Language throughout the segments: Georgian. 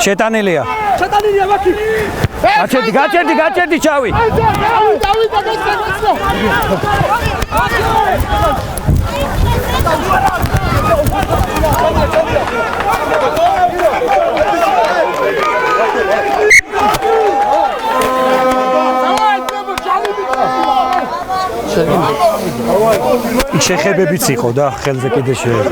შეტანილია. გაჩერდი ჩავი. შეხებებიც იყო და ხელზე კიდე შეერა.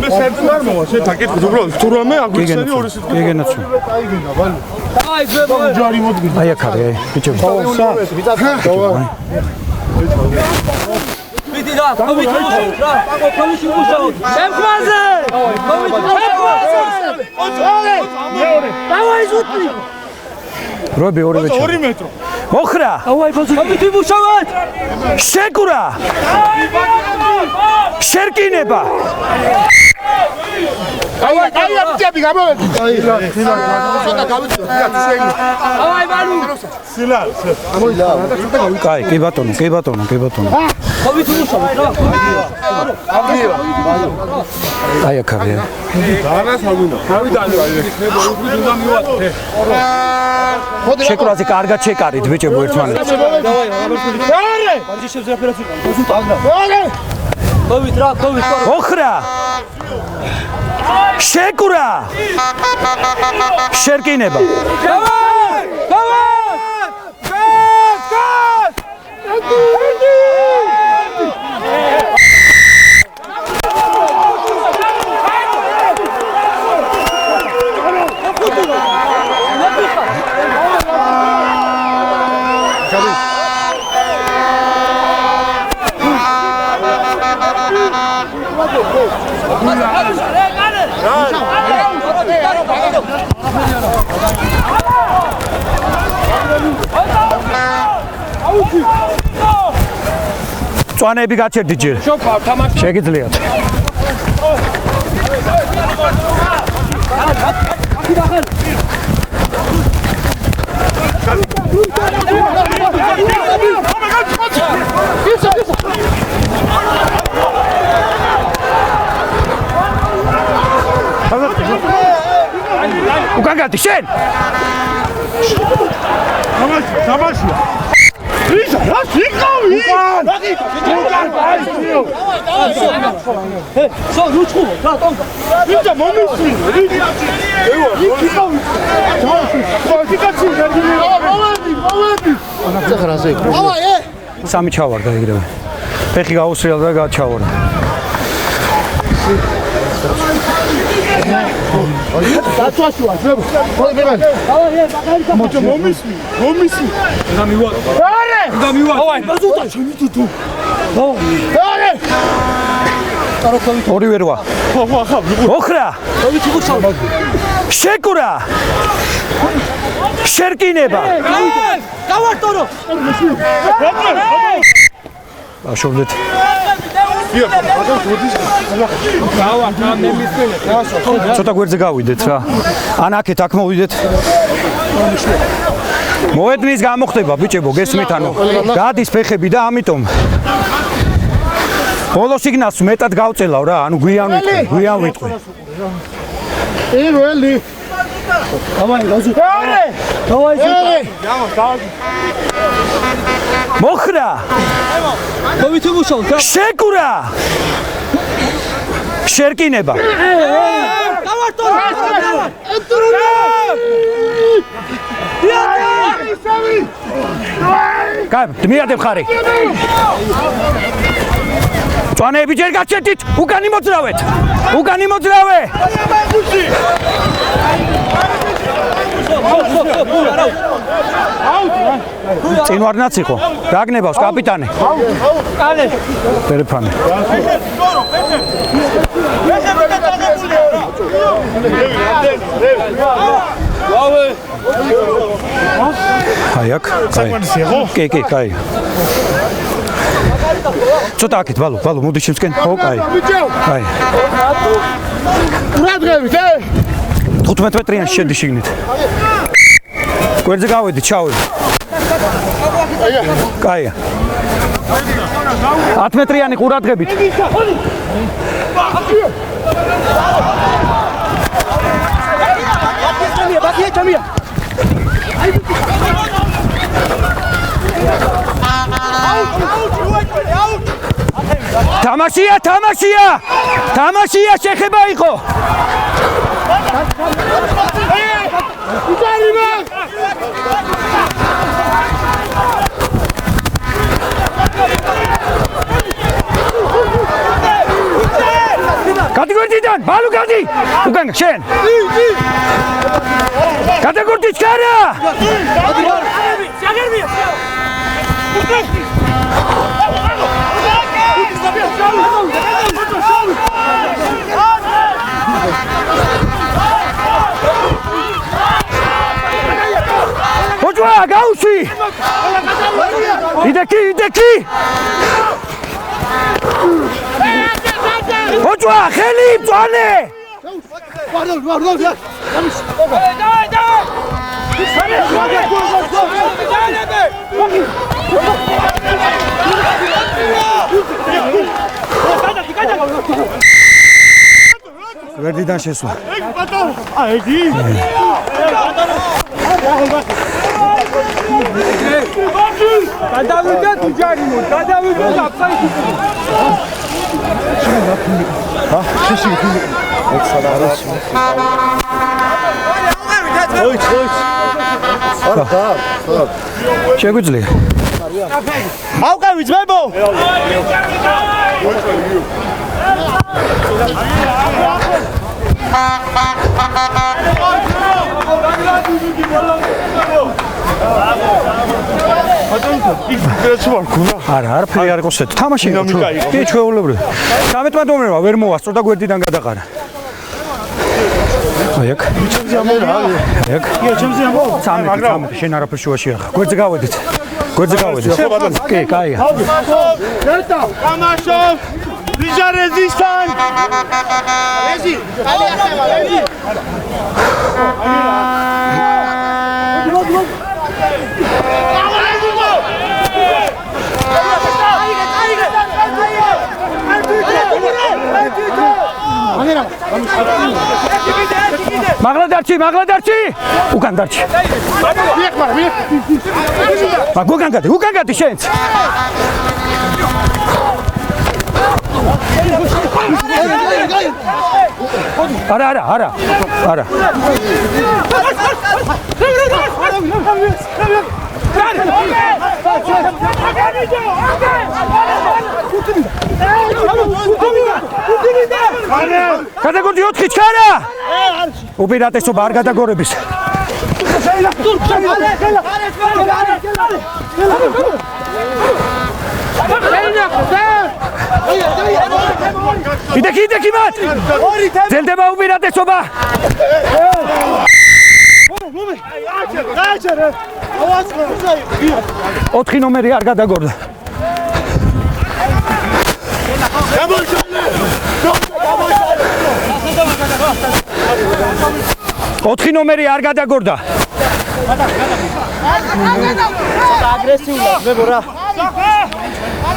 მე სერცლ არ მოვა, შეთაკეთე უბრალოდ თუ რამე აგვიხსენი ორი სიტყვა. გიგენაცო. აი აქ არის, ბიჭები. მიდი რა, ხომით მუშაობ რა. ხომით მუშაობ. შემხმაზე! მეორე. დავაი ზუტი. რობი ორივე 2 მეტრო. მოხრა. დავაი ბოზი. ხომით მუშაობ. შეკურა. შერკინება. აი აბჭები გამოვედი. ცოტა გავიწევ. დავაი ბალუ. სილა. კაი, კი ბატონო. ხომით მუშაობ რა. აი აქ არის. დანას აგუნა. თავიდან აი მე ბოლოს უნდა მივატე. შეკურაზე კარგად შეკარით ბიჭებო ერთმანეთს. არე! ვარჯიშებს რაფერად ვიყავ? არე! ხომით რა, ხომით. მოხრა. შეკურა. შერკინება. დავაი! წვანები გაჩერდი ჯერ. შეგიძლიათ. უკან გადი შენ. თამაშია. ისა რა შეკავი? უკან აიციო. სო რუჩხო რა ტონგა. ისა მომისვი. იქიყავი. კვალიფიკაცი გერგილი. მოვედი. ზღრაზე. სამი ჩავარდა ეგრევე. ფეხი გაუსრიალდა და გაჩავარდა. დაწვაშვა ძებო. მოჭო მომისვი. და მივატო. არე! და მივატო. დავაი ბაზუტა შემიწუ თუ. არე! ორივე რვა. მოხრა. ხომით მუშაობ. შეკურა. შერკინება. გავარტორო. ბავშვობდეთ. ცოტა გვერდზე გავიდეთ რა. ან აქეთ აქ მოვიდეთ. მოედნის გამოხდება ბიჭებო, გესმით ანუ. გადის ფეხები და ამიტომ ბოლო სიგნალს მეტად გავწელავ რა, ანუ გვიან ვიტყვი. პირველი. დავაი გაზუ. არე! დავაი ზუტა. მოხრა. ხომით მუშაობ რა. შეკურა. შერკინება. გავარტორო. კაი, მიადებ ხარი. წვანეები ჯერ გაჩერდით, უკანი მოძრავეთ. წინ ვარნაც იყო. დაგნებავს კაპიტანი. კალე. ტელეფონი. აი აქ. კი, კაი. ცოტა აქეთ, ვალო, მოდი შემსკენ. ხო, კაი. კაი. რა დღევით, 15 მეტრიანი შედი შიგნით. გვერდზე გავედი, ჩავედი. კაია 10 მეტრიანი ყურადღებით თამაშია შეხება იყო კატეგორიიდან ბალუ გადი უკან შენ კატეგორიის ჩქარა ოჯვა გაუში იდეკი ოჯვა ხელი მწვანე ვერდიდან შესვლა აიგი გადავიდა თუჯარიმო გადავიდა აფსაიტი შეგვიძლია ავყევი ძმებო არა არაფერი არ ყოსეთ თამაში კი ჩვეულებრივი 13 ნომერმა ვერ მოვასწრო და გვერდიდან გადაყარა აი აქ მაგრამ შენ არაფერ შუაში ახ გვერდზე გავედით კი კაია ერთა თამაშობ ვიჟარეზისთან ეზი მაგლა დარჩი უკან დარჩი უკან გადი შენც არა კატეგორია 4 ჩქარა უპირატესობა არ გადაგორების იდეკი მათ ძელდება უპირატესობა 4 ნომერი არ გადაგორდა ოთხი ნომერი არ გადაგორდა აგრესიულად მებო რა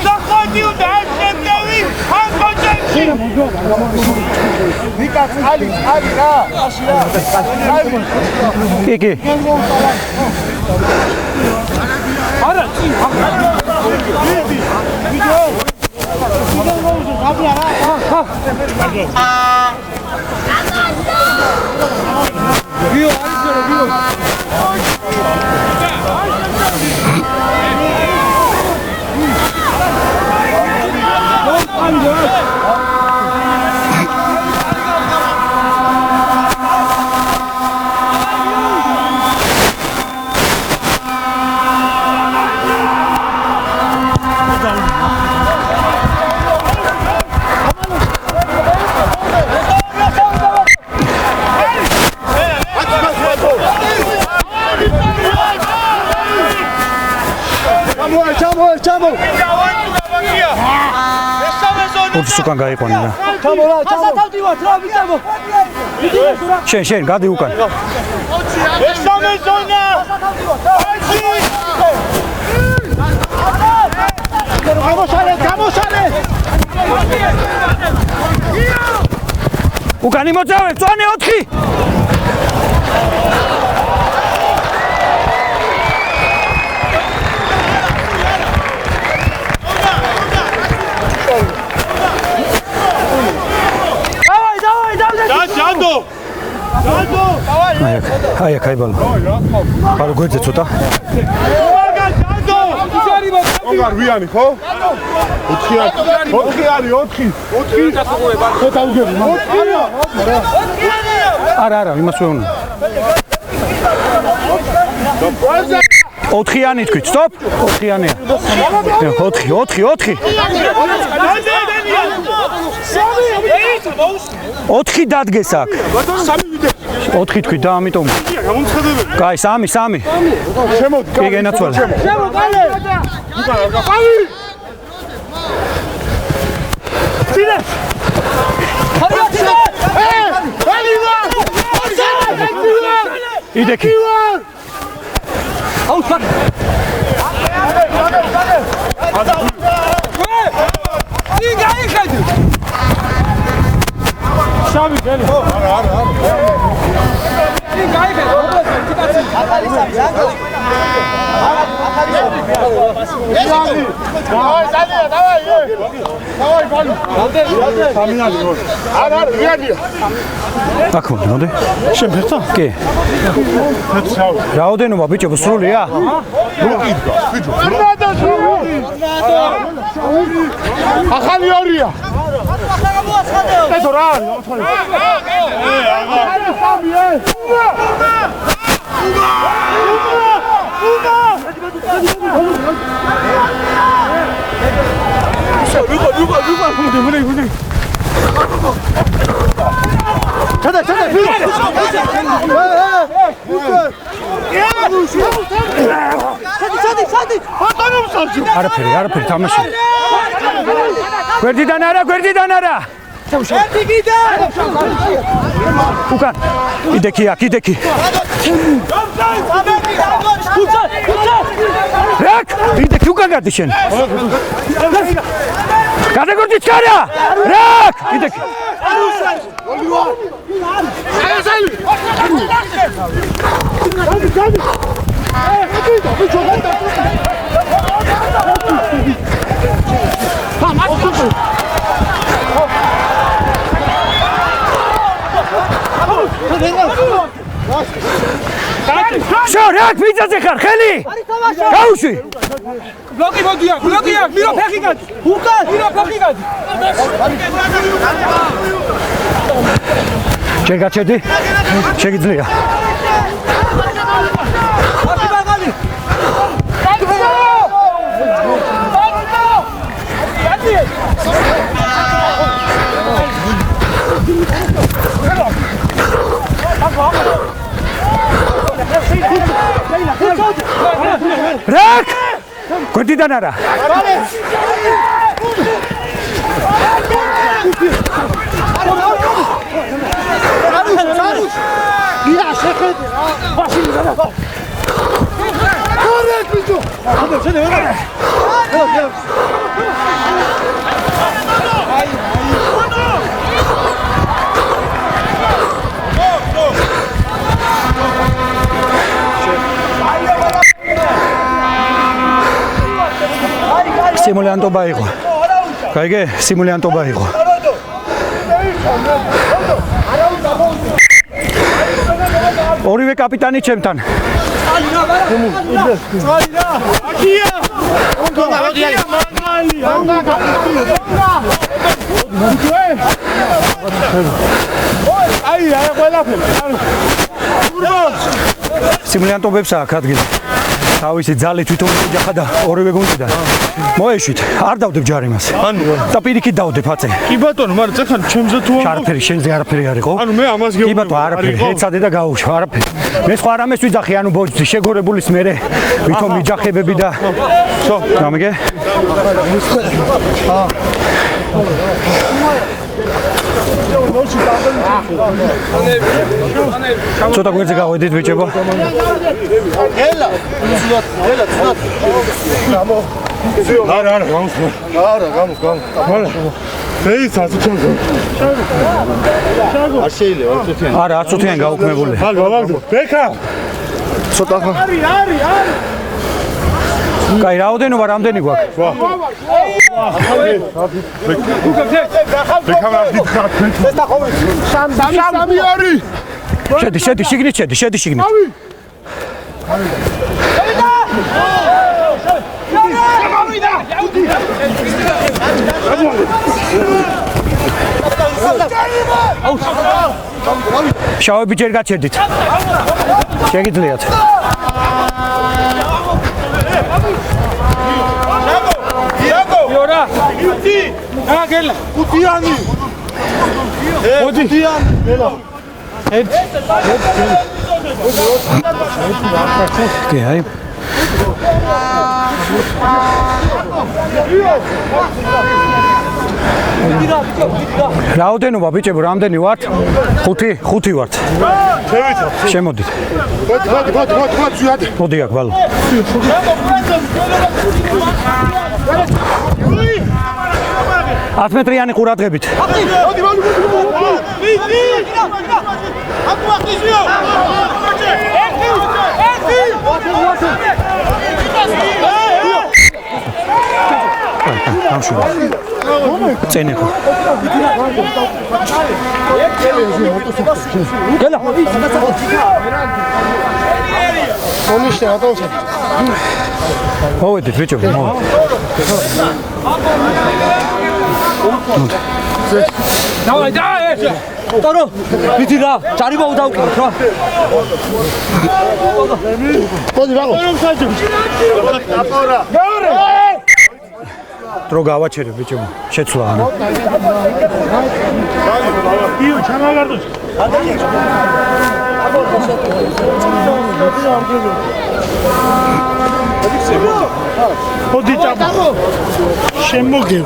სახოდი უნდა შემდევი ხანკოჭებში ვიკაც ალი რა კი არა უკან გაიყვანა რა. ჩამო რა, ასათავდივარ, რა ვიცემო. შენ გადი უკან. ეს სამეზონა. უკან იმოძრავებ, წვანე 4. აი აქ ბალო. ბალო გვერდზე ცოტა. ოღარ ვიანი ხო? 4 არის 4 ცოტა უგები 4 არა, იმას ვეუბნები. 4-იანი თქვით, სტოპ. 4-იანია. 4. 4 დადგეს აქ. 4 თქვით და ამიტომ. კაი, 3. შემოდი. კი გენაცვალე. იდექი. აუ ფაკ. შავი გელი. არა. აქ მომდე. შენ ფეხთა? კი. რაოდენობა ბიჭო სრულია? ახალი ორია. ეთო რა არის? არაფერი თამაში. გვერდიდან არა. უკან. იდექი. რაკ, იდექი უკან გადი შენ. გადაგორდი ჩქარა. რაკ, იდექი. შო, რაკ მიწაზე ხარ, ხელი? გაუშვი. ბლოკი მოდია, მირო ფეხი გადი. უკან, მირო ფეხი გადი. შენ გაჩერდი? შეგიძლია. რაკ! გვერდიდან არა. სიმულიანტობა იყო. გაიგე? სიმულიანტობა იყო. ორივე კაპიტანი ჩემთან. სიმულიანტობებს აქ ადგილი. თავისი ძალით თვითონ ეჯახა და ორივე გუნდიდან მოეშვით. არ დავდებ ჯარიმას. და პირიქით დავდებ აწე. კი ბატონო, მაგრამ წეხან ჩემზე თუ არაფერი შენზე არაფერი არ იყო. ანუ მე ამას კი ბატონო, არაფერი. ეცადე და გაუშვა, არაფერი. მე სხვა რამეს ვიძახი, ანუ ბოჭი შეგორებულის მერე ვითომ მიჯახებები და გამიგე? ცოტა გვერდზე გავედით ბიჭებო. ელა, ცუდად. არა, გამოსვლა. არა, გამოს. ეს აწუთიანი. არ შეიძლება აწუთიანი. არა, აწუთიანი გაუქმებული. ბექა. ცოტა ხა. კაი, რაოდენობა რამდენი გვაქვს? ბექა დითხარ. სამი არის. შედი, შიგნით შედი, შიგნით. შავები ჯერ გაჩერდით. შეგიძლიათ. იორა. იტი. აგელა. კუტიანი. კუტიანი. კი, აი. რაოდენობა ბიჭებო, რამდენი ვართ? 5 ვართ. შემოდით. მოდი აქ ბალო. 10 მეტრიანი ყურადღებით. წენე ხო. გელა. ონიშე ატოვსა. მოვედით ბიჭო, მოვედით. დავაი, ტორო, ვიდი რა, ჯარიმა უდავკიდეთ რა. მოდი ვაღო. დრო გავაჩერე ბიჭო, შეცვლა ანუ. იო, ჩამაგარდოს. მოდი წაბო. შემოგევ.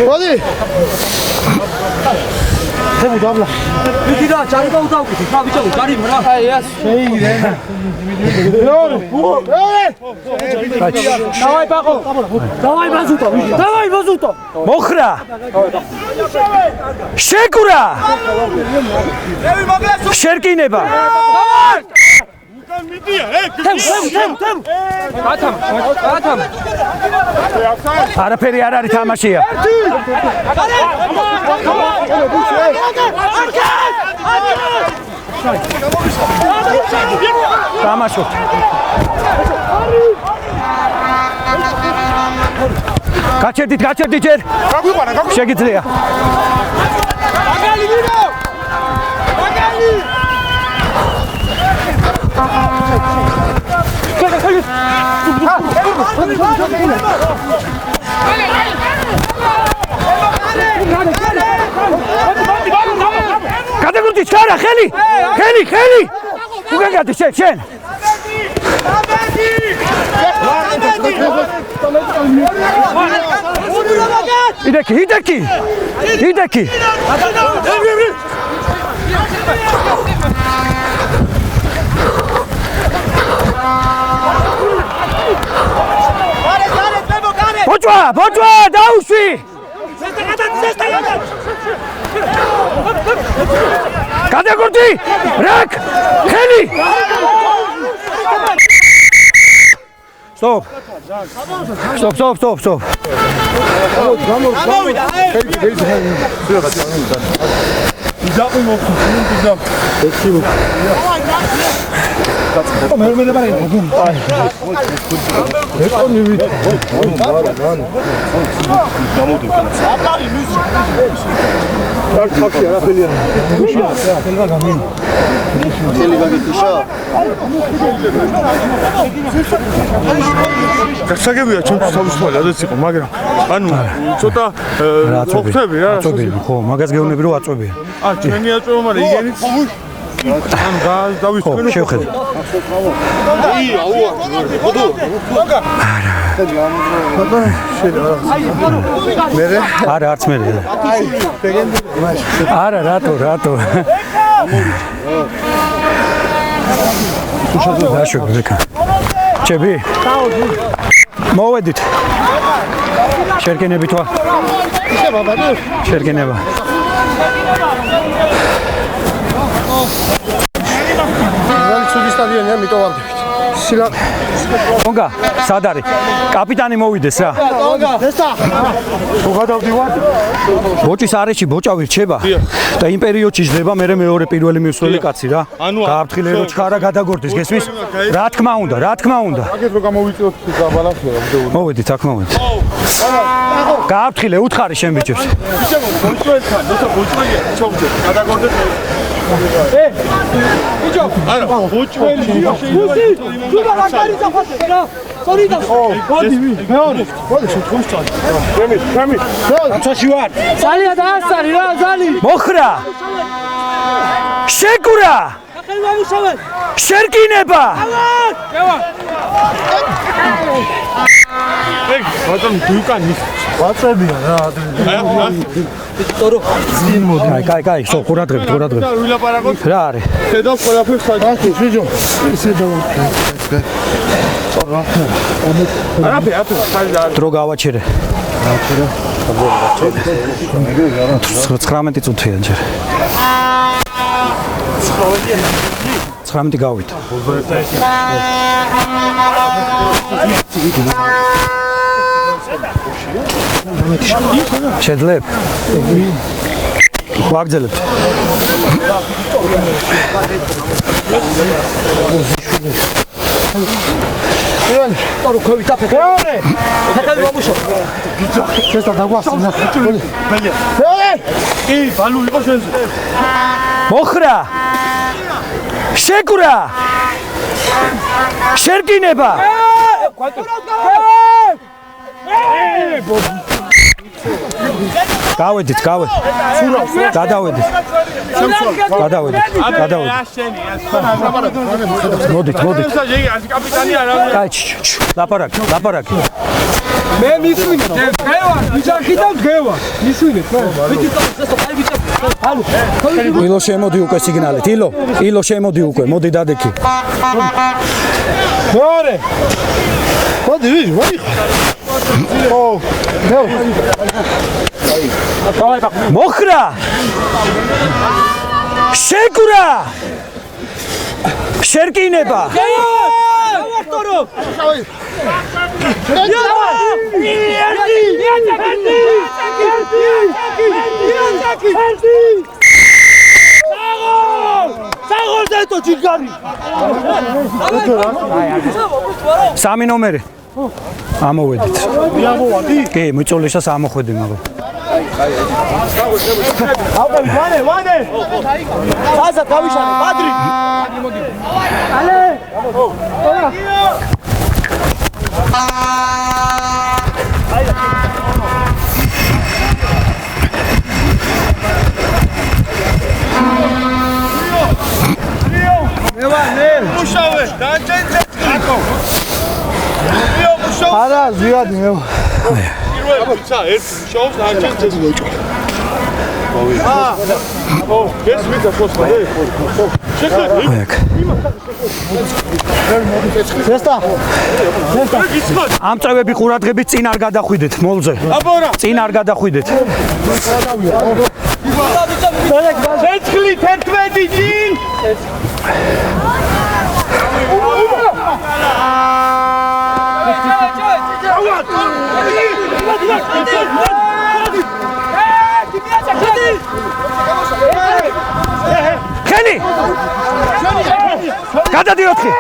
მოდი. ხებუ დაბლა. ვიდი რა, ჯარიმა უდავკიდეთ რა, ბიჭო, ჯარიმა რა. აი, ეს. შეიგრენა. დავაი ბაყო. დავაი ბაზუტო. მოხრა. შეკურა. შერკინება. თემ. გათამ. არაფერი არ არის თამაშია. თამაშობთ. გაჩერდით ჯერ. შეგიძლია. გადაგვრდი ჩარა ხელი. უკან გადი შენ. იდექი. ბოჭვა, დაუშვი. გადაგვრდი, რაკ, ხელი. Stop. გამოვიდა. გასაგებია ჩემთვის თავისუფალი ადაც იყო, მაგრამ ანუ ცოტა მოხდები რა. ხო, მაგას გეუბნები რომ აწვევია. ჩემი აწვევა, მაგრამ იგენიც ანუ დავიწყე რომ შევხედე. არა, არც მე. არა, რატო? დაშვები ბექა. ჩები მოვედით შერკენები თვა შერკენება ცუდი სტადიონია, მიტო ვარდებით. ონგა, სად არის? კაპიტანი მოვიდეს რა. ონგა, ესა. თუ გადავდივარ, ბოჭის არეში ბოჭავი რჩება და იმ პერიოდში ჟდება მე მეორე პირველი მისვლელი კაცი რა. გააფრთხილე რო ჩხარა გადაგორდეს, გესმის? რა თქმა უნდა, რა თქმა უნდა. აგეთ რო გამოვიწევთ საბალანსია, მოვედით, აქ მოვედით. გააფრთხილე, უთხარი შენ ბიჭებს. ბოჭვენთან, ნოცა ბოჭვენია, ჩავჭე, გადაგორდეს. ბიჭო, არა, ბოჭვენი. ბუსი, თუდა მაგარი დაფასე რა. სორი და. მოდი, მეორე. მოდი, შეთქოს წალი. ჩემი.აცაში ვარ. ძალიან დაასწარი რა, ზალი. მოხრა. შეკურა. ახლა მომუშავე. შერკინება. ევა. ეგ, ბატონ დიუკანის. ვაწებია რა, ადრე. ტორო. კაი, სულ ყურადღებით. და ვილაპარაკოთ. რა არის? დედო ყველაფერს საერთოდ. ბიჭო, ისე დავა. არაფერი, ათო, ხალი და დრო გავაჩერე. 19 წუთია ჯერ. 19 გავით. შედლებ. ვაგზელებთ. ტორო ქოვი დაფე. მეორე. ახლა მომუშავე. ესა დაგვასწრა. მეორე. კი, ბალუ იყო შენზე. მოხრა. შეკურა. შერკინება. გავედით. გადავედით. მოდით. კაპიტანი არა. კაი, ლაპარაკი. მე მისვინე, დღევა, ვიჯახიდან დღევა. მისვინე, ვიცი წასო, აი ვიჯახ. ალო, ილო შემოდი უკვე სიგნალით. ილო შემოდი უკვე. მოდი დადექი. მეორე. მოდი, მოდი. მოხრა. შეკურა. შერკინება. ტორო. საგოლდეთო ჯიგარი. სამი ნომერი. ამოვედით. ამოვადი. კი, მიწოლისას ამოხვედი მაგრამ. ავყევი, ვანე. ხაზა გავიშალე, ბადრი. ალე. მუშავე, დაჭენჭე აკო. არა, ზიადი მე. პირველი ბიცა ერთ მუშაობს დაჭენჭეს მოჭო. ეს ვიდა ხოსმა დე. აქ. ესტა. ამ წევები ყურადღებით წინ არ გადახვიდეთ მოლზე. აბორა. წინ არ გადახვიდეთ. ცეცხლი 11 წინ. ხელი. გადადი 4.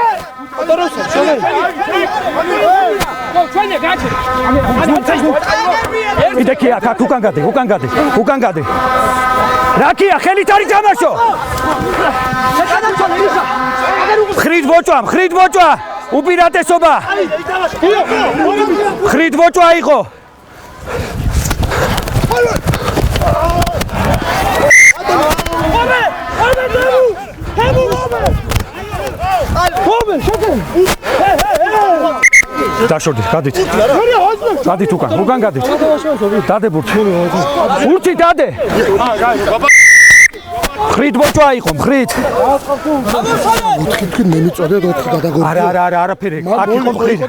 იდექია, აქ უკან გადი. რაკია, ხელით არის თამაშო. ხრით ბოჭვა. უპირატესობა. ხრით ბოჭვა იყო. დაშორდით, გადით. გადით უკან გადით. დადებურთ. ურთი დადე. ხრით ბოჭვა იყო, ხრით. თქვენ მე მიწოდე 4 გადაგორდი. არა, არაფერი. აქ იყო ხრით.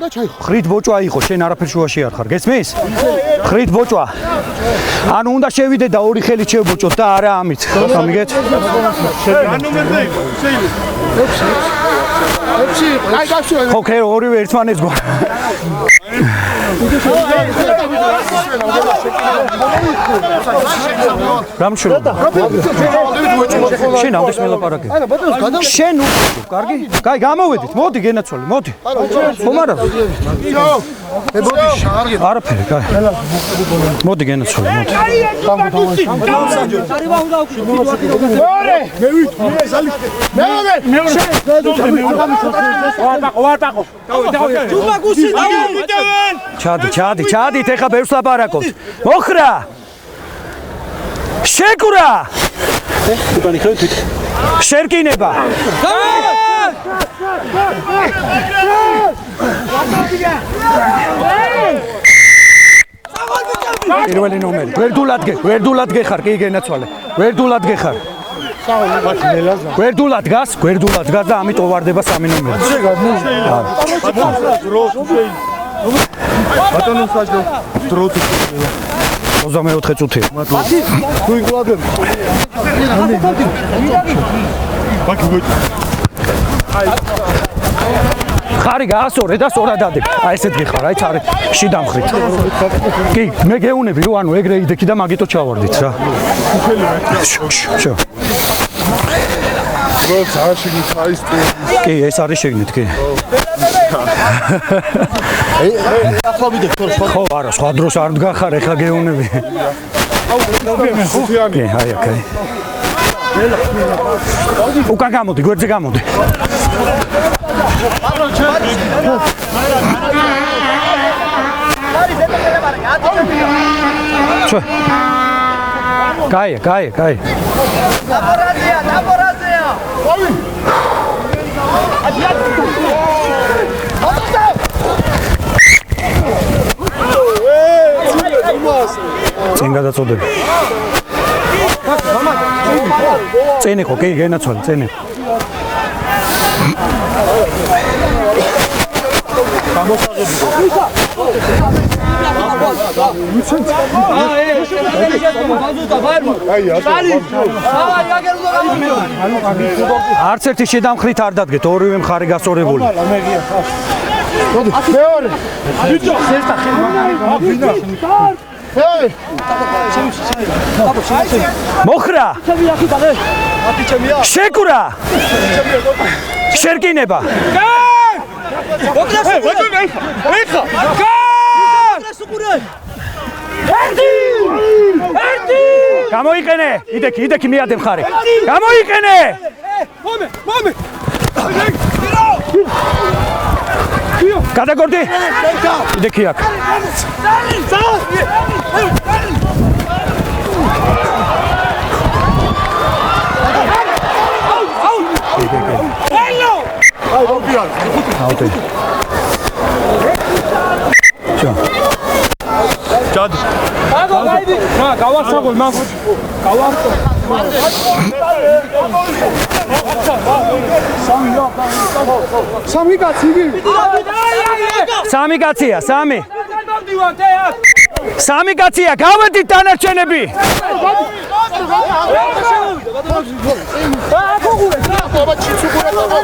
ხრით ბოჭვა იყო, შენ არაფერ შუაში არ ხარ. გესმის? ხრით ბოჭვა. ანუ უნდა შევიდე და ორი ხელით შევბოჭოთ და არა ამით. გამიგეთ? რანომერზე იყო? შეიძლება. აი გასულა. ხო, ხე ორივე ერთმანეთს გვა. გამშულა. შენ ამდეს მელაპარაკე. შენ უყურებ, კარგი? კაი, გამოვედით. მოდი გენაცვალე, მოდი. ხომ არა? მოდი შარგი. არაფერი, კაი. მოდი გენაცვალე, მოდი. ჩადით, ეხა ბევრს ლაპარაკობთ. მოხრა! შეკურა! შერკინება! პირველი ნომერი. გვერდულად გეხარ, კი გენაცვალე. გვერდულად გეხარ. გვერდულად გას და ამით ვარდება 3 ნომერი. ბატონო საჯო დროთი 24 წუთია. თუ იკლადებ. ბაკი მოიწ. ხარი გაასორე და სწორად ადებ. აი ესეთ გეხარ, აი წარე შიდამხრით. კი, მე გეუნები რომ ანუ ეგრე იდექი და მაგიტო ჩავარდით რა. შო. როგორც არ შეგით არის კი, ეს არის შეგნით, კი. ახლა ვიდექ ხო, არა, სხვა დროს არ მდგახარ, ეხლა გეუნები. კი, აი აქ. უკან გამოდი, გვერდზე გამოდი. კაი. წინ გადაწოდები. წინ იყო, კი, გენაცვალე, წინ იყო. არც ერთი შედამხრით არ დადგეთ, ორივე მხარე გასწორებული. მეორე. მოხრა! შეკურა! შერკინება! გამოიყენე! იდექი მიადე მხარე. გამოიყენე! მომე! გადაგორდი! იდექი აქ. ჩად. გავასაგო მაგ. სამი კაცი. სამი კაცია, სამი. სამი კაცია, გავედით დანარჩენები.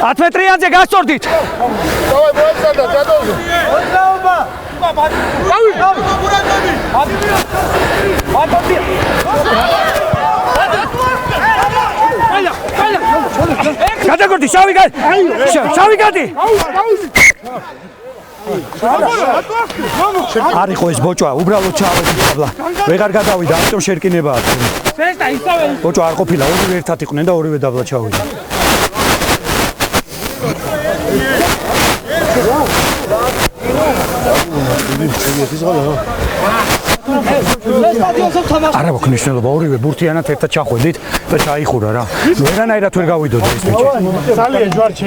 10 მეტრიანზე გასწორდით. დავაი მოეცადა გადავიდე. გადაგორდი, შავი გადი. არ იყო ეს ბოჭვა, უბრალოდ ჩავედი დაბლა. ვეღარ გადავიდა, ამიტომ შერკინებაა. ბოჭვა არ ყოფილა, ორივე ერთად იყვნენ და ორივე დაბლა ჩავედი. არა მაქვს მნიშვნელობა, ორივე ბურთიანად ერთად ჩახვედით და ჩაიხურა რა. ვერანაირად ვერ გავიდოდი ეს ბიჭი. ძალიან ჯვარჩი.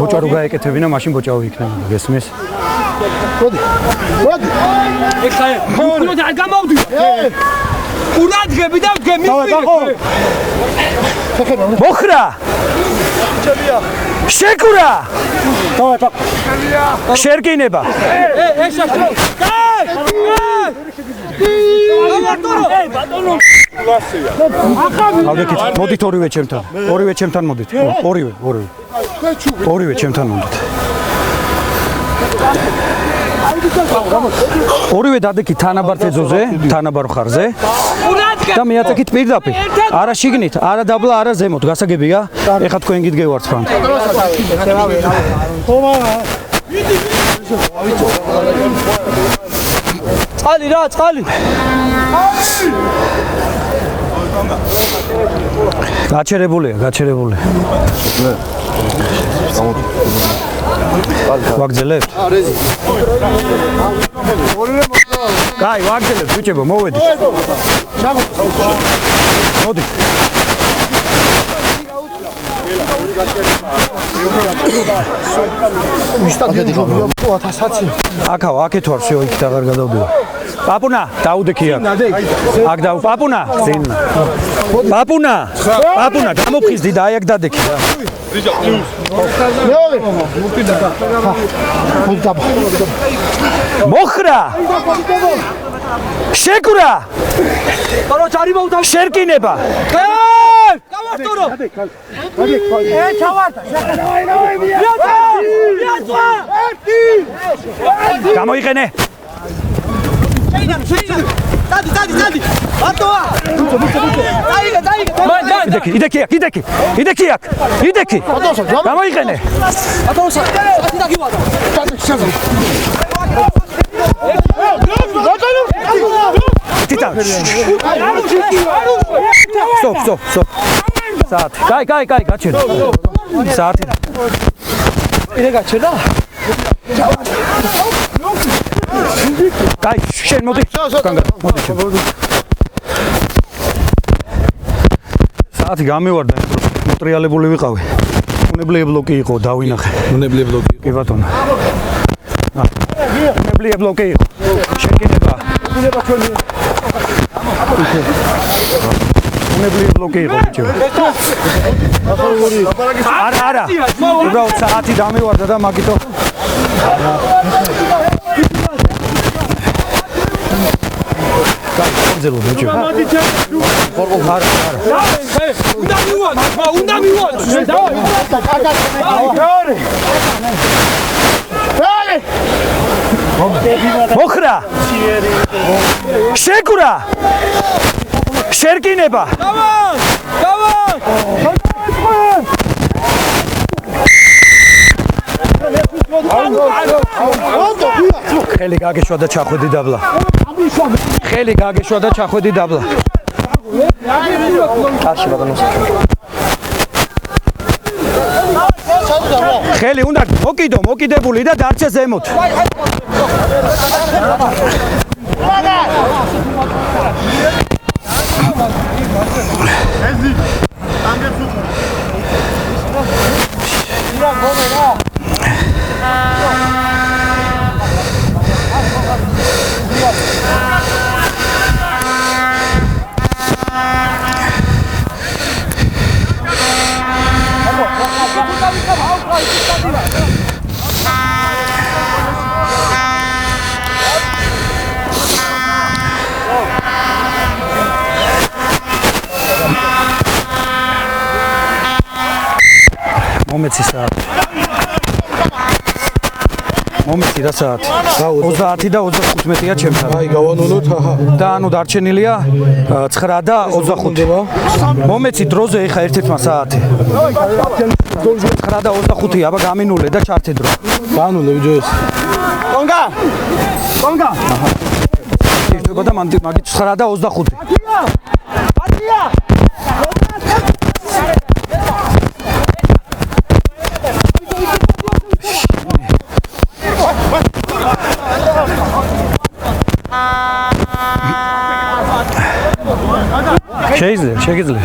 ბოჭა რო გაეკეთებინა, მაშინ ბოჭავი იქნებოდა, გესმის? მოდი. ეგ საერთოდ არ გამოვდი. ყურადღები და ვდგე მისვინე. მოხრა შეკურა შერკინება ეშაშო. ავდექით მოდით ორივე ჩემთან მოდით ორივე ჩემთან მოდით ორივე დადექით თანაბარ თეზოზე თანაბარ ხარზე და მეაწექით პირდაპირ არა შიგნით არა დაბლა არა ზემოთ გასაგებია ეხა თქვენ გიდგევართ ფრანთ წყალი რა წყალი გაჩერებულია ვაგზელებთ კაი ვაგზელებთ ბიჭებო მოვედით მოდი აკავ აქეთ ვარ всё იქით აღარ გადავდივარ პაპუნა დაუდექი აქ დაუ პაპუნა ზენა პაპუნა გამოფხიზდი და აი აქ დადექი რა მოხრა შეკურა короче არის მოვდა შერკინება გავახტურო გამოიყენე დადი ბატოა იდექი გამოიყენე ბატონო სადა გივადა Stop. Saat. Kay, kaçır. Saat. ირე გაჩერდა Kay, შენ მოდი. მოდი. საათი გამივარდა, მოტრიალებული ვიყავი. უნებლიე ბლოკი იყო, დავინახე. უნებლიე ბლოკი. კი ბატონო. უნებლიე ბლოკი იყო. შეკინება. უნებლიე ბლოკი იყო ბიჭო. არა. უბრალოდ საათი დამივარდა და მაგითო. გაგზელო ბიჭო. არა. უნდა მივარ. მოხრა შეკურა შერკინება ხელი გაგეშვა და ჩახვედი დაბლა კარში ბატონო ხელი უნდა მოკიდებული და დარჩა ზემოთ მომეცი რა საათი 30 და 35-ია ჩემთან. აი გავანონოთ და ანუ დარჩენილია 9 და 25. მომეცი დროზე ეხა ერთ-ერთმა საათი. 9 და 25-ია, აბა გამინულე და ჩართე დრო. განულე ვიჯო ეს. კონგა. აჰა. ერთობა და მაგით 9 და 25. ატია. შეიძლება.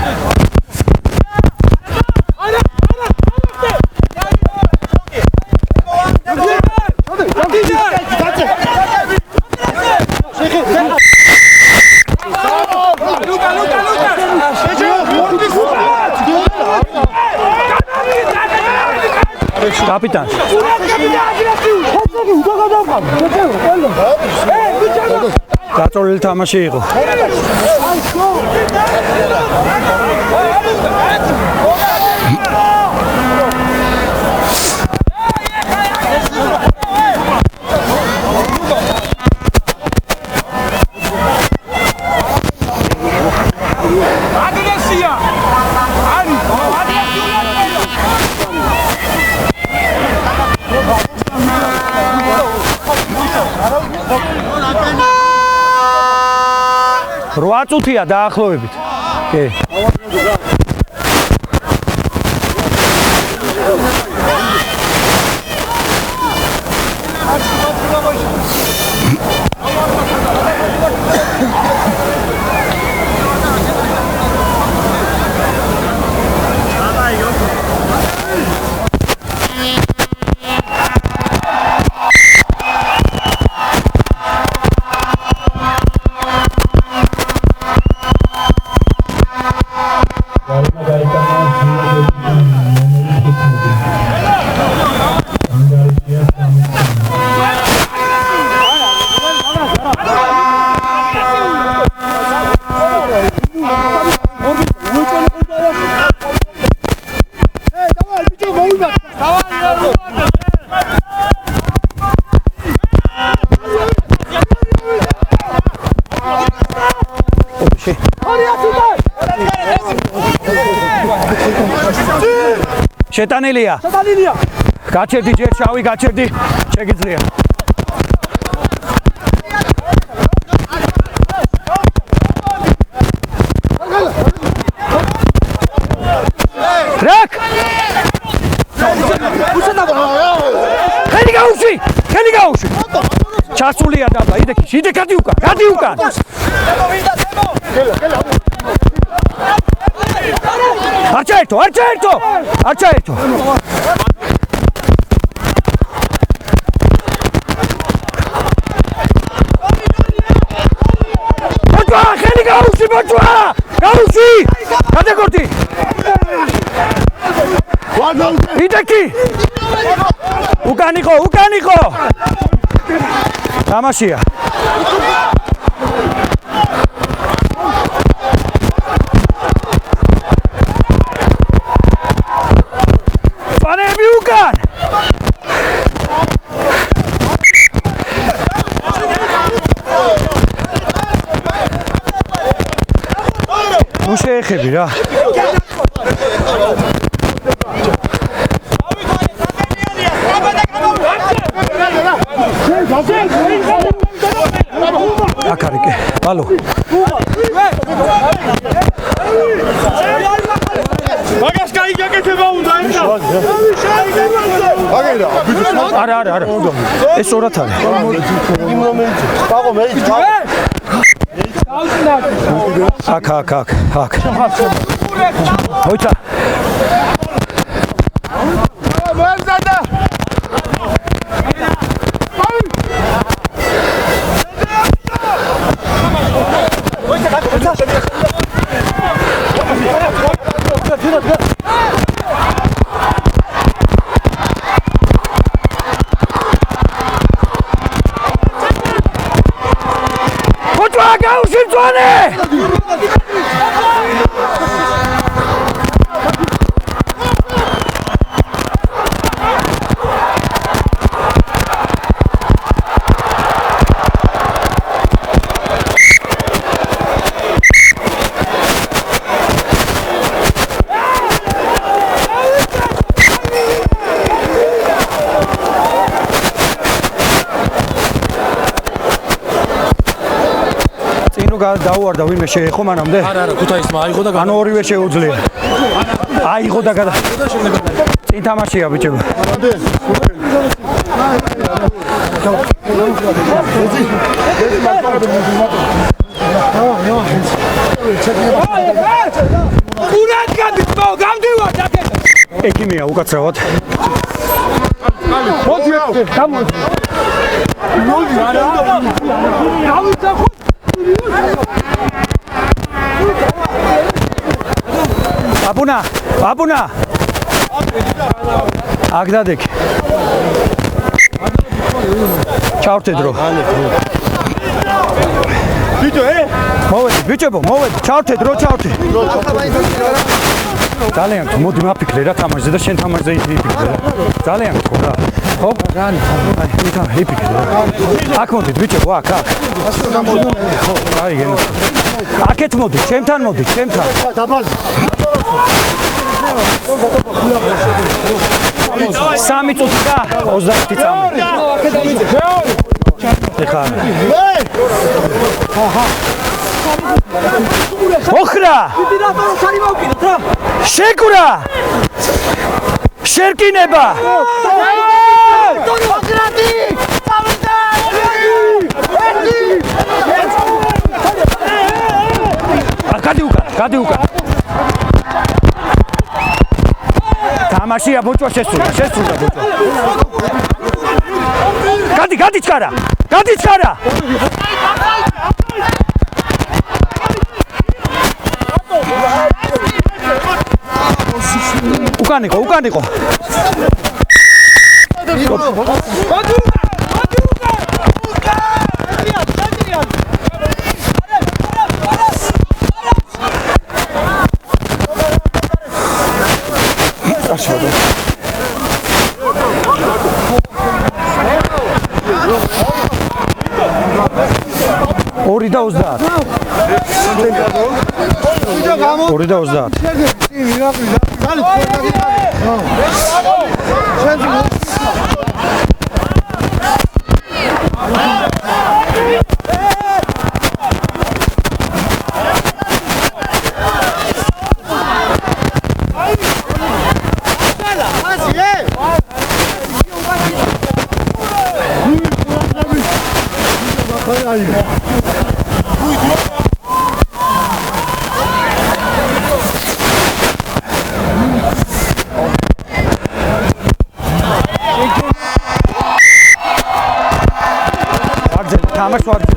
კაპიტანი. გაწოლილი თამაში იყო. რვა წუთია დაახლოებით. კი. შეტანილია. გაჩერდი ჯერ შავი გაჩერდი. შეგიძლია. რაკ! ხელი გაუშვი! ხელი გაუშვი! ჩასულია დაბლა, იდე გადი უკან, გადი უკან. არჩაერთო. ბოჭვა, ხელი გაუშვი, ბოჭვა! გაუშვი! გადაგორდი. იდეკი! უკან იყო. თამაშია. ფანები უკან! ნუ შეეხები რა. აკარიკე, ბალო. მაგას გაიგეკეთება უნდა ეხლა. არა. ეს ორად არის. აქ. მოიცა. დაუვარდა ვინმე შეეხო მანამდე? არა, ქუთაისმა აიღო და ანუ ორივე შეუძლია. აიღო და გადა. წინ თამაშია ბიჭებო. კურად გადმო, გამდივარ დაკეთ. ეკიმია უკაცრავად. მოდი, გამოდი. მოდი, არა. აბუნა აქ დადექი. ჩავრთე დრო. ბიჭო, მოვედი, ბიჭებო, მოვედი. ჩავრთე დრო, ჩავრთე. ძალიან მოდი მაფიქრე რა თამაშზე და შენ თამაშზე იფიქრე რა. ძალიან გქო რა. ხო? რანი. აი, იფიქრე რა. აქ მოდით, ბიჭებო, აქ. ხო, აი, გენო. აქეთ მოდით, ჩემთან მოდით, ჩემთან. დაბალ. 3 წუთი და 30 წამი. ეხა. ოხრა. შეკურა. შერკინება. გადი უკან. თამაშია ბოჭო შესულა ბოჭო. გადი ჩქარა. უკან იყო. ორი და 30. თამაშ ვარჯი.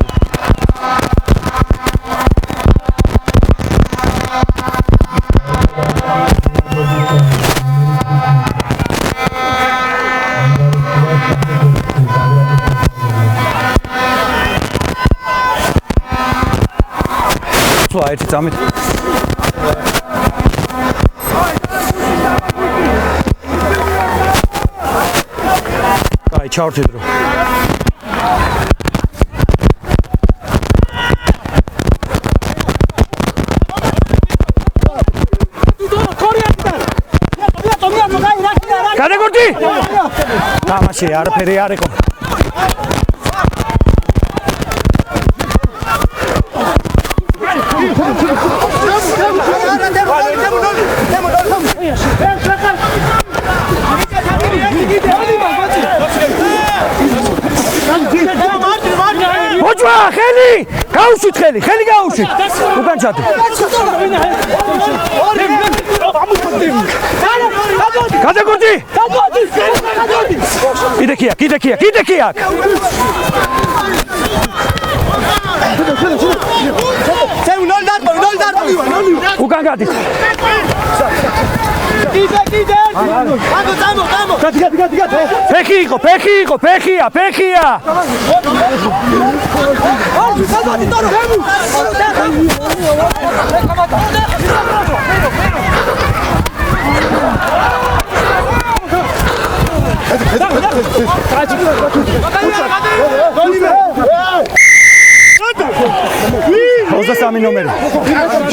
სულ ერთი წამით. კაი, ჩავრთე დრო. გადაგორდი. თამაში არაფერი არ იყო. ბოჭვა, ხელი! გაუშვით ხელი, ხელი გაუშვით. უკან ჩადე. გადაგორდი. კიდე კი აქ. უკან გადი. ფეხი იყო, ფეხია.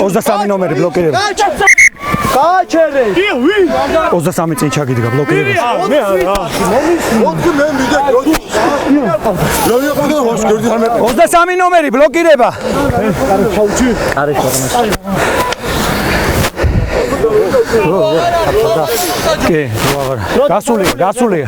ოზასამი ნომერი ბლოკირება. გააჩერე. 23 წინ ჩაგიდგა ბლოკირება. მე არა. 23 ნომერი ბლოკირება. კი, გასულია.